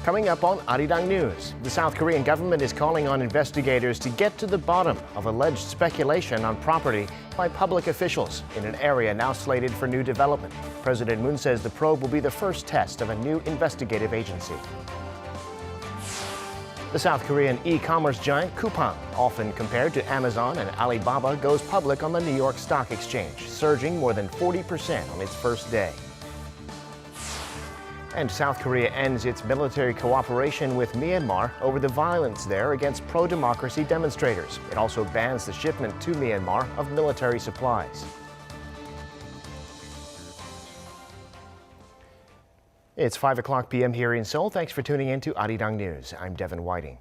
Coming up on Arirang News, the South Korean government is calling on investigators to get to the bottom of alleged speculation on property by public officials in an area now slated for new development. President Moon says the probe will be the first test of a new investigative agency. The South Korean e-commerce giant Kupang, often compared to Amazon and Alibaba, goes public on the New York Stock Exchange, surging more than 40% on its first day. And South Korea ends its military cooperation with Myanmar over the violence there against pro-democracy demonstrators. It also bans the shipment to Myanmar of military supplies. It's 5 p.m. here in Seoul. Thanks for tuning in to Arirang News. I'm Devin Whiting.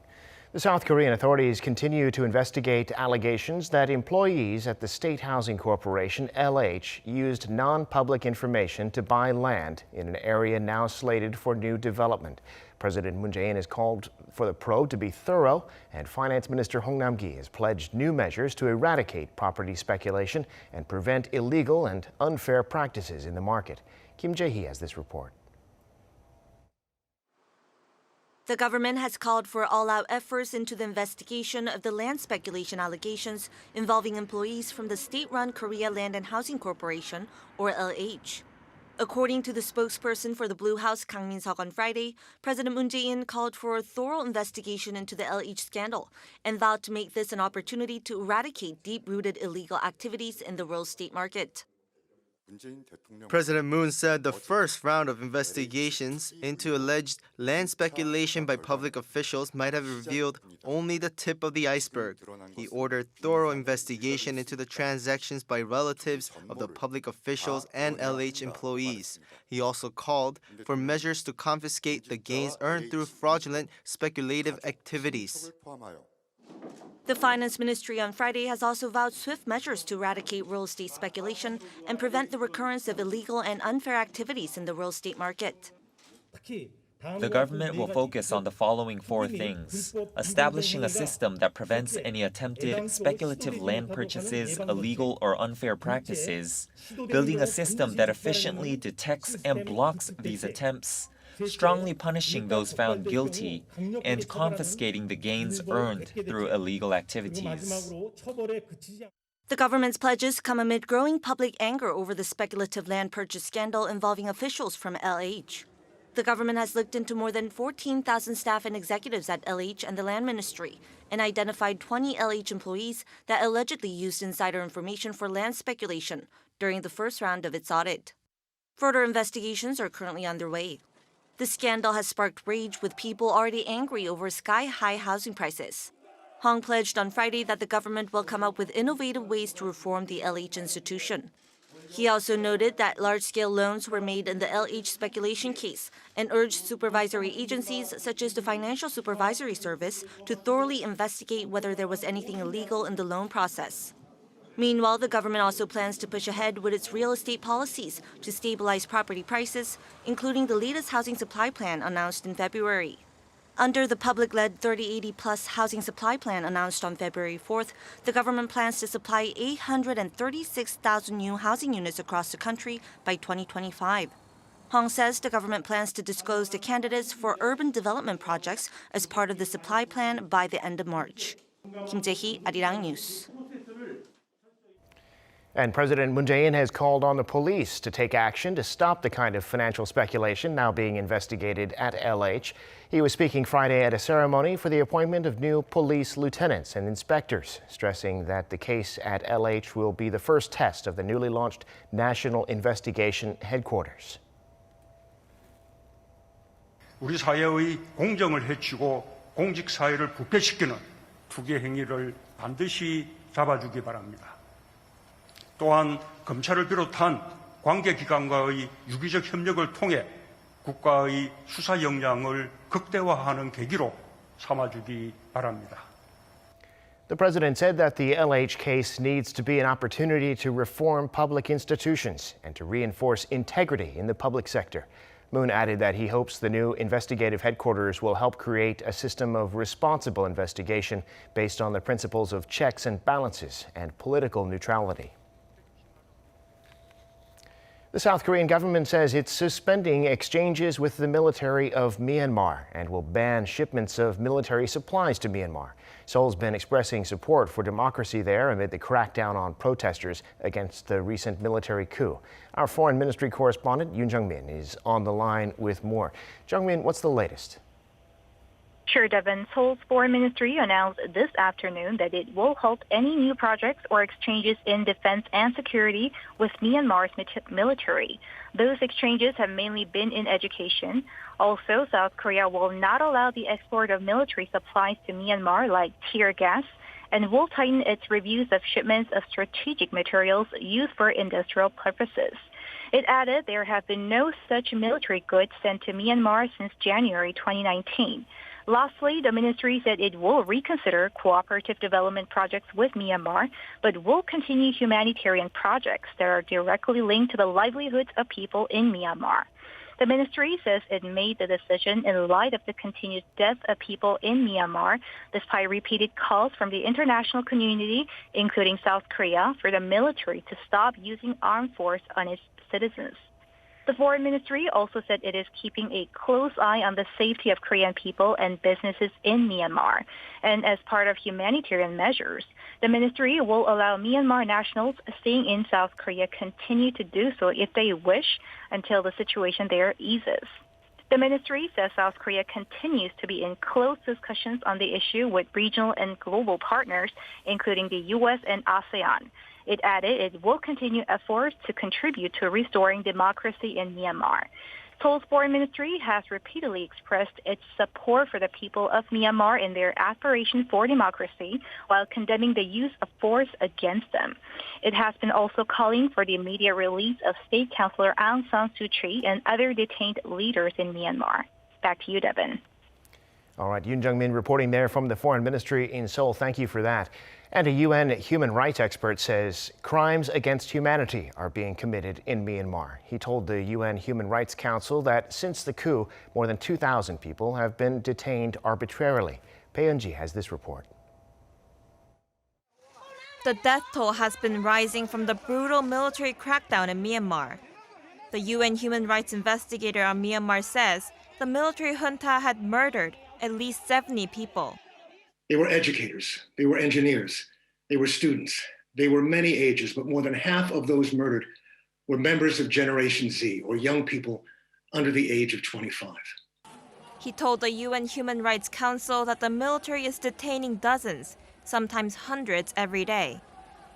The South Korean authorities continue to investigate allegations that employees at the State Housing Corporation, LH, used non-public information to buy land in an area now slated for new development. President Moon Jae-in has called for the probe to be thorough, and Finance Minister Hong Nam-gi has pledged new measures to eradicate property speculation and prevent illegal and unfair practices in the market. Kim Jae-hee has this report. The government has called for all-out efforts into the investigation of the land speculation allegations involving employees from the state-run Korea Land and Housing Corporation, or LH. According to the spokesperson for the Blue House, Kang Min-seok, on Friday, President Moon Jae-in called for a thorough investigation into the LH scandal and vowed to make this an opportunity to eradicate deep-rooted illegal activities in the real estate market. President Moon said the first round of investigations into alleged land speculation by public officials might have revealed only the tip of the iceberg. He ordered thorough investigation into the transactions by relatives of the public officials and LH employees. He also called for measures to confiscate the gains earned through fraudulent speculative activities. The Finance Ministry on Friday has also vowed swift measures to eradicate real estate speculation and prevent the recurrence of illegal and unfair activities in the real estate market. The government will focus on the following four things: establishing a system that prevents any attempted speculative land purchases, illegal or unfair practices, building a system that efficiently detects and blocks these attempts, strongly punishing those found guilty, and confiscating the gains earned through illegal activities. The government's pledges come amid growing public anger over the speculative land purchase scandal involving officials from LH. The government has looked into more than 14,000 staff and executives at LH and the Land Ministry and identified 20 LH employees that allegedly used insider information for land speculation during the first round of its audit. Further investigations are currently underway. The scandal has sparked rage, with people already angry over sky-high housing prices. Hong pledged on Friday that the government will come up with innovative ways to reform the LH institution. He also noted that large-scale loans were made in the LH speculation case and urged supervisory agencies such as the Financial Supervisory Service to thoroughly investigate whether there was anything illegal in the loan process. Meanwhile, the government also plans to push ahead with its real estate policies to stabilize property prices, including the latest housing supply plan announced in February. Under the public-led 3080-plus housing supply plan announced on February 4th, the government plans to supply 836,000 new housing units across the country by 2025. Hong says the government plans to disclose the candidates for urban development projects as part of the supply plan by the end of March. Kim Jae-hee, Arirang News. And President Moon Jae-in has called on the police to take action to stop the kind of financial speculation now being investigated at LH. He was speaking Friday at a ceremony for the appointment of new police lieutenants and inspectors, stressing that the case at LH will be the first test of the newly launched National Investigation Headquarters. 우리 사회의 공정을 해치고 공직 사회를 부패시키는 투기 행위를 반드시 잡아주기 바랍니다. 또한 검찰을 비롯한 관계기관과의 유기적 협력을 통해 국가의 수사 역량을 극대화하는 계기로 삼아주기 바랍니다. The president said that the LH case needs to be an opportunity to reform public institutions and to reinforce integrity in the public sector. Moon added that he hopes the new investigative headquarters will help create a system of responsible investigation based on the principles of checks and balances and political neutrality. The South Korean government says it's suspending exchanges with the military of Myanmar and will ban shipments of military supplies to Myanmar. Seoul's been expressing support for democracy there amid the crackdown on protesters against the recent military coup. Our Foreign Ministry correspondent Yoon Jung-min is on the line with more. Jung-min, what's the latest? Sure, Devin. Seoul's Foreign Ministry announced this afternoon that it will halt any new projects or exchanges in defense and security with Myanmar's military. Those exchanges have mainly been in education. Also, South Korea will not allow the export of military supplies to Myanmar like tear gas and will tighten its reviews of shipments of strategic materials used for industrial purposes. It added there have been no such military goods sent to Myanmar since January 2019. Lastly, the ministry said it will reconsider cooperative development projects with Myanmar, but will continue humanitarian projects that are directly linked to the livelihoods of people in Myanmar. The ministry says it made the decision in light of the continued death of people in Myanmar, despite repeated calls from the international community, including South Korea, for the military to stop using armed force on its citizens. The Foreign Ministry also said it is keeping a close eye on the safety of Korean people and businesses in Myanmar. And as part of humanitarian measures, the ministry will allow Myanmar nationals staying in South Korea continue to do so if they wish until the situation there eases. The ministry says South Korea continues to be in close discussions on the issue with regional and global partners, including the U.S. and ASEAN. It added it will continue efforts to contribute to restoring democracy in Myanmar. Seoul's Foreign Ministry has repeatedly expressed its support for the people of Myanmar in their aspiration for democracy while condemning the use of force against them. It has been also calling for the immediate release of State Councillor Aung San Suu Kyi and other detained leaders in Myanmar. Back to you, Devin. All right, Yoon Jung-min reporting there from the Foreign Ministry in Seoul. Thank you for that. And a UN human rights expert says crimes against humanity are being committed in Myanmar. He told the UN Human Rights Council that since the coup, more than 2,000 people have been detained arbitrarily. Bae Eun-ji has this report. The death toll has been rising from the brutal military crackdown in Myanmar. The UN human rights investigator on Myanmar says the military junta had murdered at least 70 people. They were educators, they were engineers, they were students, they were many ages, but more than half of those murdered were members of Generation Z, or young people under the age of 25. He told the UN Human Rights Council that the military is detaining dozens, sometimes hundreds every day,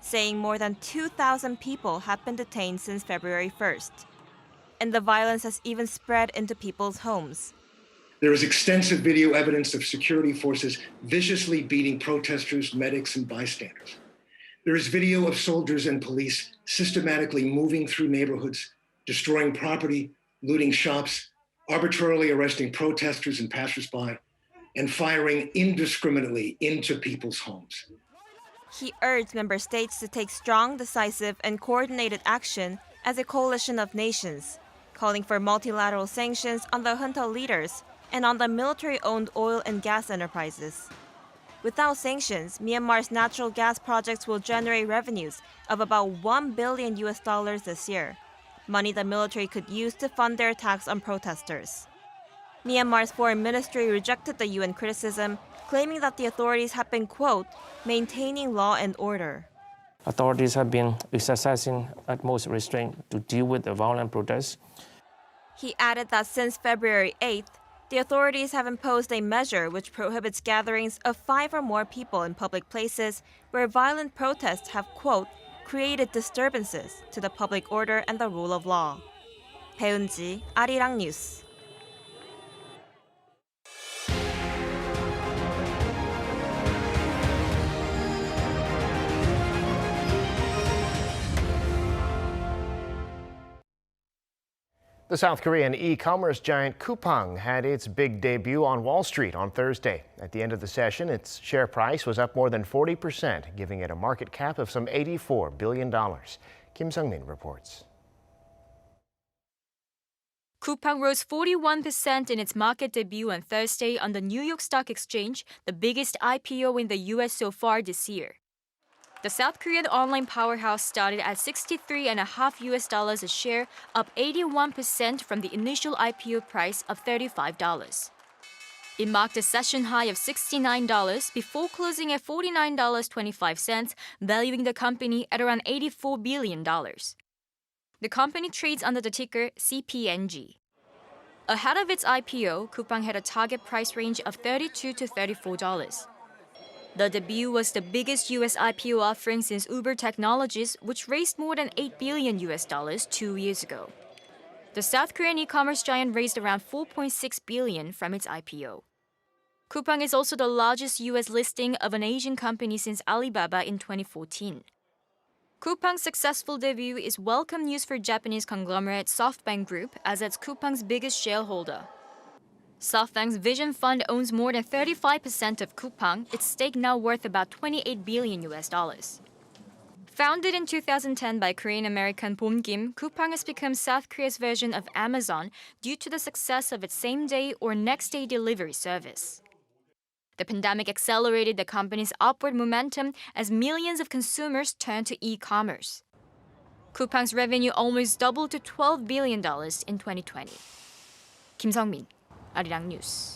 saying more than 2,000 people have been detained since February 1st. And the violence has even spread into people's homes. There is extensive video evidence of security forces viciously beating protesters, medics, and bystanders. There is video of soldiers and police systematically moving through neighborhoods, destroying property, looting shops, arbitrarily arresting protesters and passersby, and firing indiscriminately into people's homes. He urged member states to take strong, decisive, and coordinated action as a coalition of nations, calling for multilateral sanctions on the junta leaders and on the military-owned oil and gas enterprises. Without sanctions, Myanmar's natural gas projects will generate revenues of about $1 billion this year, money the military could use to fund their attacks on protesters. Myanmar's foreign ministry rejected the UN criticism, claiming that the authorities have been, quote, maintaining law and order. Authorities have been exercising utmost restraint to deal with the violent protests. He added that since February 8th, the authorities have imposed a measure which prohibits gatherings of 5 or more people in public places where violent protests have, quote, created disturbances to the public order and the rule of law. Bae Eun-ji, Arirang News. The South Korean e-commerce giant Kupang had its big debut on Wall Street on Thursday. At the end of the session, its share price was up more than 40%, giving it a market cap of some $84 billion. Kim Sung-min reports. Kupang rose 41% in its market debut on Thursday on the New York Stock Exchange, the biggest IPO in the U.S. so far this year. The South Korean online powerhouse started at $63.50 a share, up 81% from the initial IPO price of $35. It marked a session high of $69 before closing at $49.25, valuing the company at around $84 billion. The company trades under the ticker CPNG. Ahead of its IPO, Kupang had a target price range of $32 to $34. The debut was the biggest US IPO offering since Uber Technologies, which raised more than $8 billion 2 years ago. The South Korean e-commerce giant raised around $4.6 billion from its IPO. Kupang is also the largest US listing of an Asian company since Alibaba in 2014. Kupang's successful debut is welcome news for Japanese conglomerate SoftBank Group, as it's Kupang's biggest shareholder. SoftBank's Vision Fund owns more than 35% of Kupang, its stake now worth about $28 billion. Founded in 2010 by Korean-American Bom Kim, Kupang has become South Korea's version of Amazon due to the success of its same-day or next-day delivery service. The pandemic accelerated the company's upward momentum as millions of consumers turned to e-commerce. Kupang's revenue almost doubled to $12 billion in 2020. Kim Sung-min, Arirang News.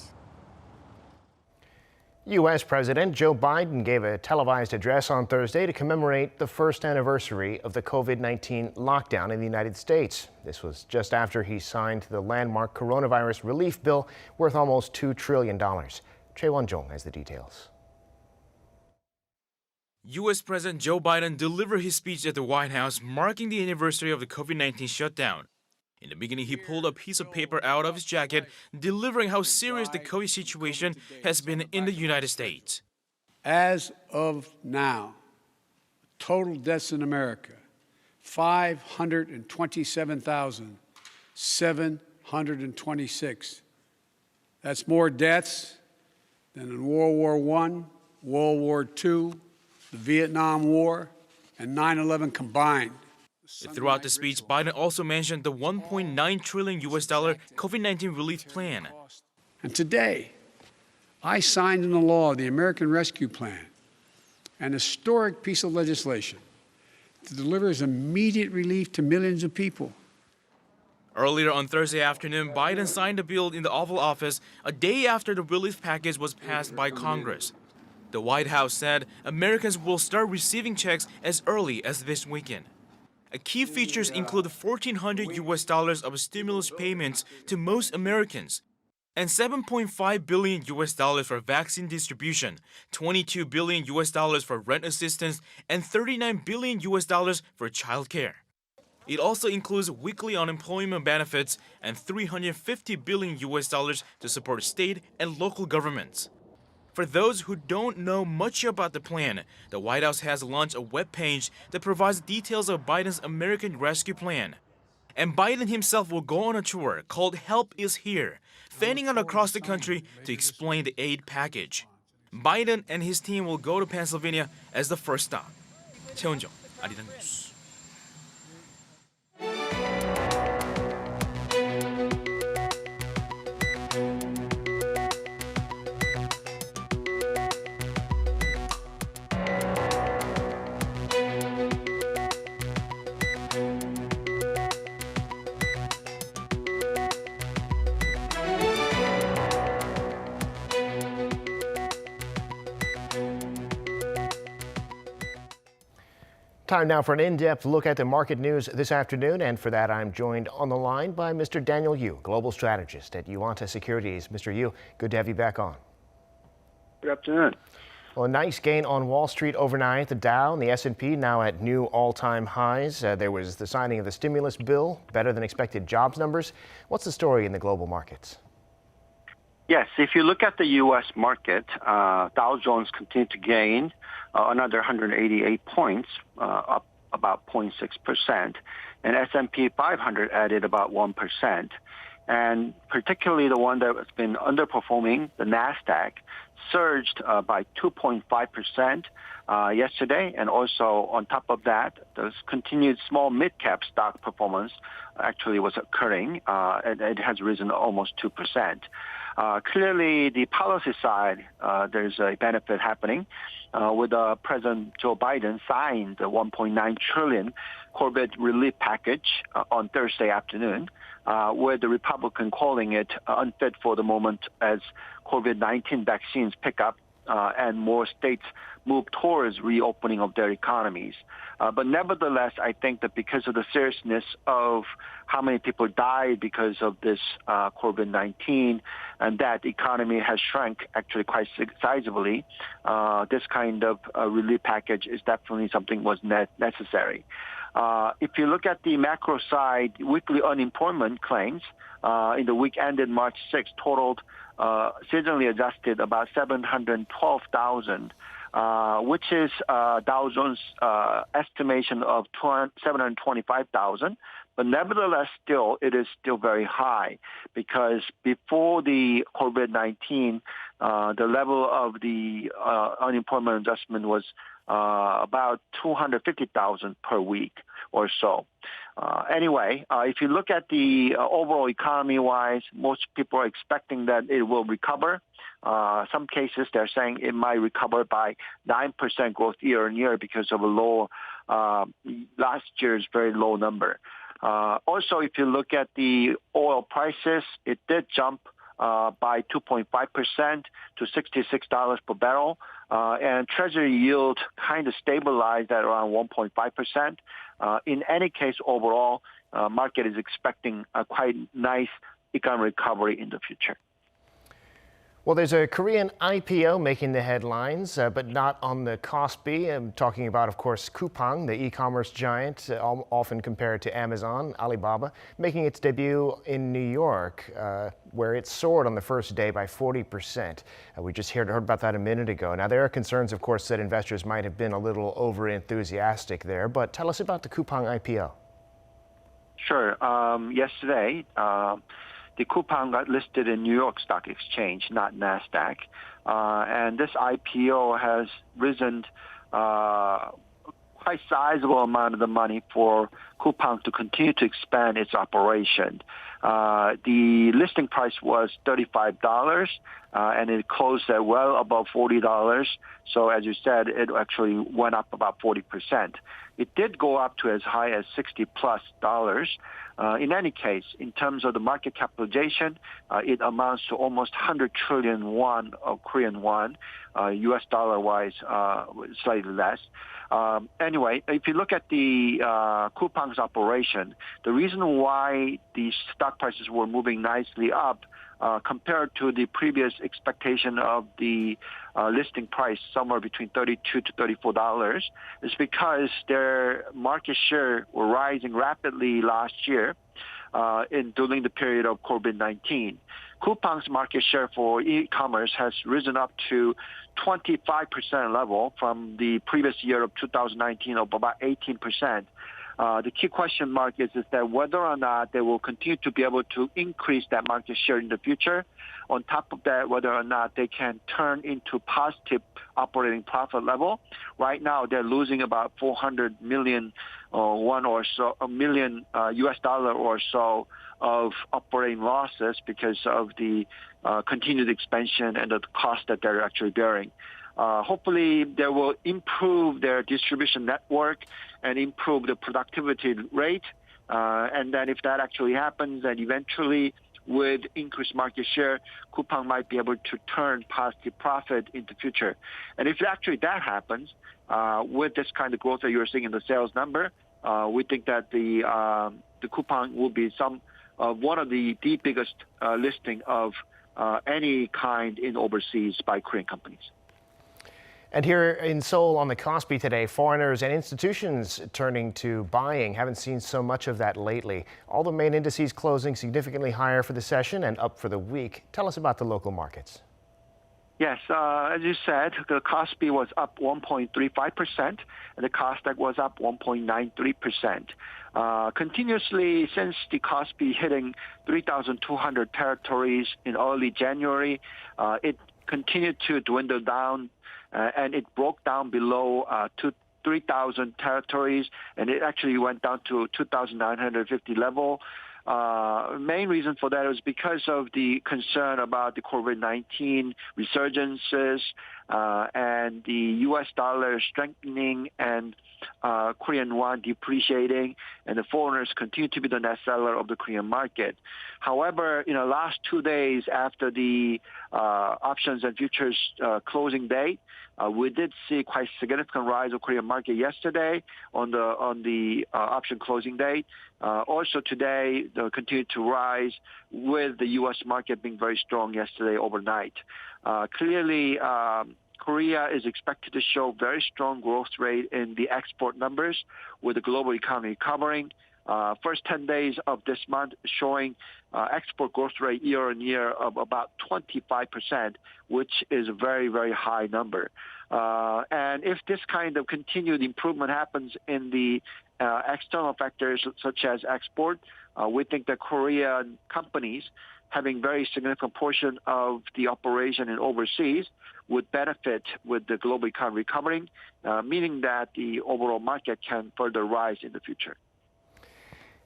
U.S. President Joe Biden gave a televised address on Thursday to commemorate the first anniversary of the COVID-19 lockdown in the United States. This was just after he signed the landmark coronavirus relief bill worth almost $2 trillion. Choi Won-jong has the details. U.S. President Joe Biden delivered his speech at the White House marking the anniversary of the COVID-19 shutdown. In the beginning, he pulled a piece of paper out of his jacket, delivering how serious the COVID situation has been in the United States. As of now, total deaths in America, 527,726. That's more deaths than in World War I, World War II, the Vietnam War, and 9/11 combined. Throughout the speech, Biden also mentioned the $1.9 trillion COVID-19 relief plan. And today, I signed into law the American Rescue Plan, an historic piece of legislation that delivers immediate relief to millions of people. Earlier on Thursday afternoon, Biden signed a bill in the Oval Office a day after the relief package was passed by Congress. The White House said Americans will start receiving checks as early as this weekend. Key features include $1,400 of stimulus payments to most Americans, and $7.5 billion for vaccine distribution, $22 billion for rent assistance, and $39 billion for childcare. It also includes weekly unemployment benefits and $350 billion to support state and local governments. For those who don't know much about the plan, the White House has launched a webpage that provides details of Biden's American Rescue Plan. And Biden himself will go on a tour called Help is Here, fanning out across the country to explain the aid package. Biden and his team will go to Pennsylvania as the first stop. 최원정, 아리랑 뉴스. Time now for an in-depth look at the market news this afternoon, and for that I'm joined on the line by Mr. Daniel Yu, Global Strategist at Yuanta Securities. Mr. Yu, good to have you back on. Good afternoon. Well, a nice gain on Wall Street overnight. The Dow and the S&P now at new all-time highs. There was the signing of the stimulus bill, better than expected jobs numbers. What's the story in the global markets? Yes, if you look at the U.S. market, Dow Jones continued to gain another 188 points, up about 0.6%, and S&P 500 added about 1%. And particularly the one that has been underperforming, the NASDAQ, surged by 2.5% yesterday, and also on top of that, the continued small mid-cap stock performance actually was occurring, and it has risen almost 2%. Clearly, the policy side, there's a benefit happening with President Joe Biden signed the $1.9 trillion COVID relief package on Thursday afternoon, with the Republican calling it unfit for the moment as COVID-19 vaccines pick up and more states move towards reopening of their economies. But nevertheless, I think that because of the seriousness of how many people died because of this COVID-19 and that the economy has shrunk actually quite sizably, this kind of relief package is definitely something was necessary. If you look at the macro side, weekly unemployment claims in the week ended March 6 totaled seasonally adjusted about 712,000, which is Dow Jones' estimation of 725,000. But nevertheless, it is still very high because before the COVID-19, the level of the unemployment adjustment was about 250,000 per week or so. Anyway, if you look at the overall economy-wise, most people are expecting that it will recover. Some cases, they're saying it might recover by 9% growth year on year because of a low, last year's very low number. Also, if you look at the oil prices, it did jump by 2.5% to $66 per barrel. And Treasury yield kind of stabilized at around 1.5%. In any case, overall, market is expecting a quite nice economic recovery in the future. Well, there's a Korean IPO making the headlines, but not on the Kospi. I'm talking about, of course, Kupang, the e-commerce giant, often compared to Amazon, Alibaba, making its debut in New York, where it soared on the first day by 40%. We just heard about that a minute ago. Now, there are concerns, of course, that investors might have been a little over-enthusiastic there, but tell us about the Kupang IPO. Sure. Yesterday, the Kupang got listed in New York Stock Exchange, not NASDAQ. And this IPO has risen quite sizable amount of the money for Kupang to continue to expand its operation. The listing price was $35, and it closed at well above $40. So as you said, it actually went up about 40%. It did go up to as high as $60+. In any case, in terms of the market capitalization, it amounts to almost 100 trillion won of Korean won, US dollar-wise, slightly less. Anyway, if you look at the Kupang's operation, the reason why the stock prices were moving nicely up compared to the previous expectation of the listing price somewhere between $32 to $34 is because their market share were rising rapidly last year during the period of COVID-19. Kupang's market share for e-commerce has risen up to 25% level from the previous year of 2019 of about 18%. The key question mark is that whether or not they will continue to be able to increase that market share in the future. On top of that, whether or not they can turn into positive operating profit level. Right now, they're losing about 400 million won or so, $1 million US dollar or so of operating losses because of the continued expansion and the cost that they're actually bearing. Hopefully, they will improve their distribution network and improve the productivity rate. And then if that actually happens, then eventually with increased market share, Kupang might be able to turn positive profit in the future. And if actually that happens, with this kind of growth that you're seeing in the sales number, we think that the Kupang will be one of the biggest listing of any kind in overseas by Korean companies. And here in Seoul on the Kospi today, foreigners and institutions turning to buying. Haven't seen so much of that lately. All the main indices closing significantly higher for the session and up for the week. Tell us about the local markets. Yes, as you said, the Kospi was up 1.35%, and the Kosdaq was up 1.93%. Continuously since the Kospi hitting 3,200 territories in early January, it continued to dwindle down, and it broke down below 3,000 territories, and it actually went down to 2,950 level. Main reason for that is because of the concern about the COVID-19 resurgences and the U.S. dollar strengthening and Korean won depreciating, and the foreigners continue to be the net seller of the Korean market. However, in the last 2 days after the options and futures closing date, we did see quite significant rise of Korean market yesterday on the option closing date. Also today, they continued to rise with the U.S. market being very strong yesterday overnight. Clearly, Korea is expected to show very strong growth rate in the export numbers with the global economy recovering. First 10 days of this month showing export growth rate year on year of about 25%, which is a very, very high number. And if this kind of continued improvement happens in the external factors such as export, we think that Korean companies having very significant portion of the operation in overseas would benefit with the global economy recovering, meaning that the overall market can further rise in the future.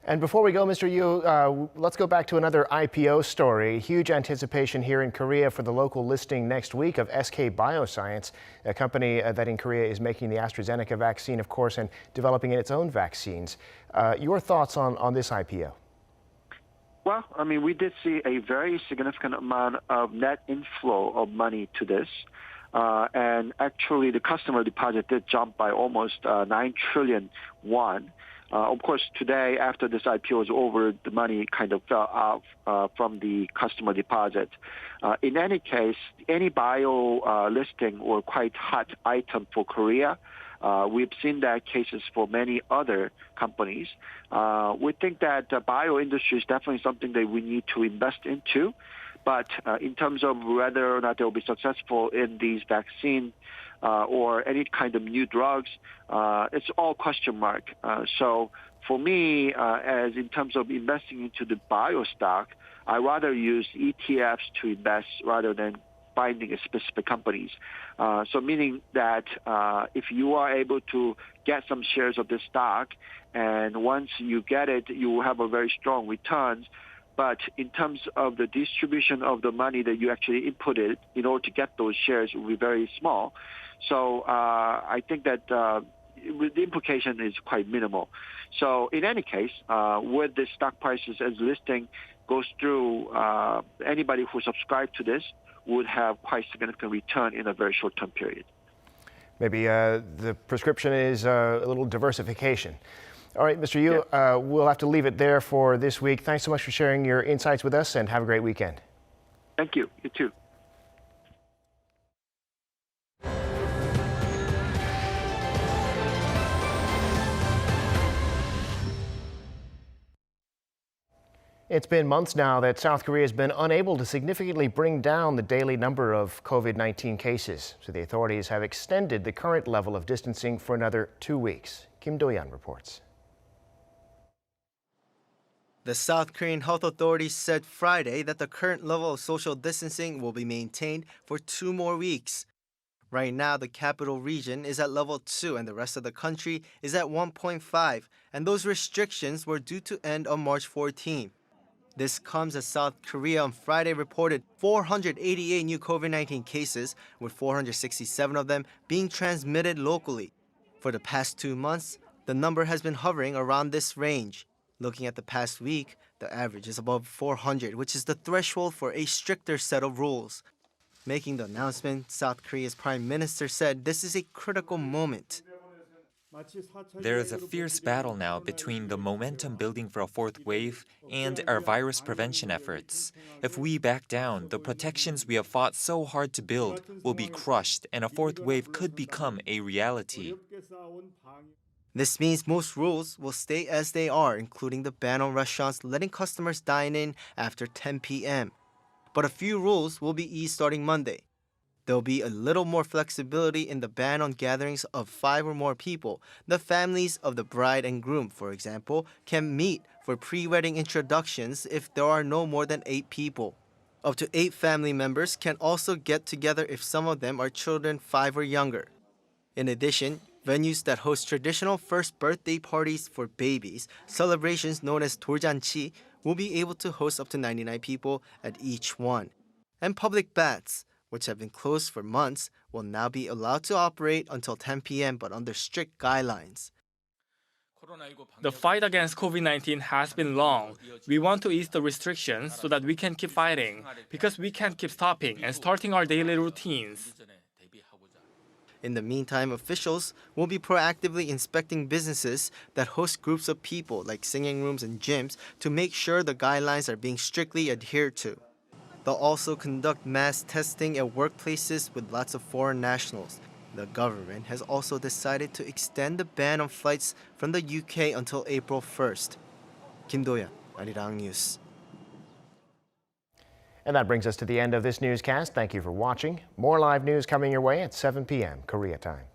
And before we go, Mr. Yu, let's go back to another IPO story. Huge anticipation here in Korea for the local listing next week of SK Bioscience, a company that in Korea is making the AstraZeneca vaccine, of course, and developing its own vaccines. Your thoughts on this IPO? Well, I mean, we did see a very significant amount of net inflow of money to this. And actually, the customer deposit did jump by almost 9 trillion won. Of course, today, after this IPO is over, the money kind of fell off from the customer deposit. In any case, any bio listing were quite hot item for Korea. We've seen that cases for many other companies. We think that the bio industry is definitely something that we need to invest into. But in terms of whether or not they'll be successful in these vaccines or any kind of new drugs, it's all question mark. So for me, as in terms of investing into the bio stock, I rather use ETFs to invest rather than finding a specific companies. So meaning that if you are able to get some shares of this stock, and once you get it, you will have a very strong returns. But in terms of the distribution of the money that you actually inputted in order to get those shares, it will be very small. So I think that the implication is quite minimal. So in any case, with the stock prices as listing goes through, anybody who subscribed to this would have quite significant return in a very short-term period. Maybe the prescription is a little diversification. All right, Mr. Yu, we'll have to leave it there for this week. Thanks so much for sharing your insights with us, and have a great weekend. Thank you. You too. It's been months now that South Korea has been unable to significantly bring down the daily number of COVID-19 cases. So the authorities have extended the current level of distancing for another 2 weeks. Kim Do-yeon reports. The South Korean health authorities said Friday that the current level of social distancing will be maintained for 2 more weeks. Right now, the capital region is at level 2 and the rest of the country is at 1.5, and those restrictions were due to end on March 14. This comes as South Korea on Friday reported 488 new COVID-19 cases, with 467 of them being transmitted locally. For the past 2 months, the number has been hovering around this range. Looking at the past week, the average is above 400, which is the threshold for a stricter set of rules. Making the announcement, South Korea's Prime Minister said this is a critical moment. There is a fierce battle now between the momentum building for a 4th wave and our virus prevention efforts. If we back down, the protections we have fought so hard to build will be crushed, and a 4th wave could become a reality. This means most rules will stay as they are, including the ban on restaurants letting customers dine in after 10 p.m. But a few rules will be eased starting Monday. There'll be a little more flexibility in the ban on gatherings of 5 or more people. The families of the bride and groom, for example, can meet for pre-wedding introductions if there are no more than 8 people. Up to 8 family members can also get together if some of them are children 5 or younger. In addition, venues that host traditional first birthday parties for babies, celebrations known as 돌잔치, will be able to host up to 99 people at each one. And public baths, which have been closed for months, will now be allowed to operate until 10 p.m. but under strict guidelines. The fight against COVID-19 has been long. We want to ease the restrictions so that we can keep fighting, because we can't keep stopping and starting our daily routines. In the meantime, officials will be proactively inspecting businesses that host groups of people like singing rooms and gyms to make sure the guidelines are being strictly adhered to. They'll also conduct mass testing at workplaces with lots of foreign nationals. The government has also decided to extend the ban on flights from the UK until April 1st. Kim Do-yeon, Arirang News. And that brings us to the end of this newscast. Thank you for watching. More live news coming your way at 7 p.m. Korea time.